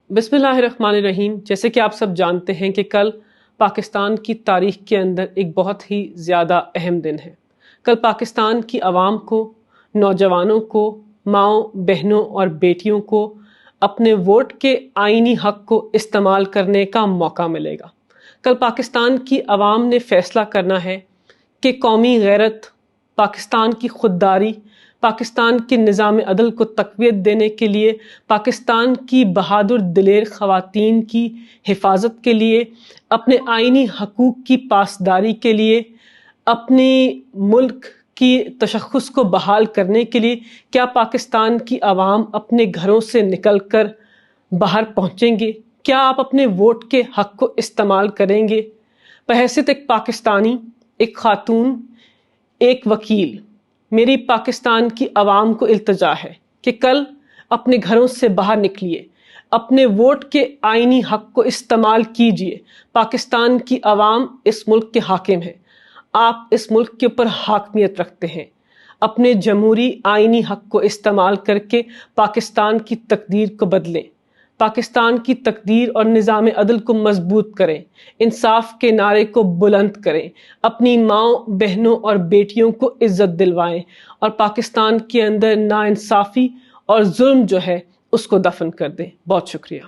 بسم اللہ الرحمن الرحیم. جیسے کہ آپ سب جانتے ہیں کہ کل پاکستان کی تاریخ کے اندر ایک بہت ہی زیادہ اہم دن ہے. کل پاکستان کی عوام کو، نوجوانوں کو، ماؤں بہنوں اور بیٹیوں کو اپنے ووٹ کے آئینی حق کو استعمال کرنے کا موقع ملے گا. کل پاکستان کی عوام نے فیصلہ کرنا ہے کہ قومی غیرت، پاکستان کی خودداری، پاکستان کے نظام عدل کو تقویت دینے کے لیے، پاکستان کی بہادر دلیر خواتین کی حفاظت کے لیے، اپنے آئینی حقوق کی پاسداری کے لیے، اپنے ملک کی تشخص کو بحال کرنے کے لیے کیا پاکستان کی عوام اپنے گھروں سے نکل کر باہر پہنچیں گے؟ کیا آپ اپنے ووٹ کے حق کو استعمال کریں گے؟ بحیثیت ایک پاکستانی، ایک خاتون، ایک وکیل، میری پاکستان کی عوام کو التجا ہے کہ کل اپنے گھروں سے باہر نکلیے، اپنے ووٹ کے آئینی حق کو استعمال کیجیے. پاکستان کی عوام اس ملک کے حاکم ہیں، آپ اس ملک کے اوپر حاکمیت رکھتے ہیں. اپنے جمہوری آئینی حق کو استعمال کر کے پاکستان کی تقدیر کو بدلیں، پاکستان کی تقدیر اور نظام عدل کو مضبوط کریں، انصاف کے نعرے کو بلند کریں، اپنی ماؤں بہنوں اور بیٹیوں کو عزت دلوائیں اور پاکستان کے اندر ناانصافی اور ظلم جو ہے اس کو دفن کر دیں. بہت شکریہ.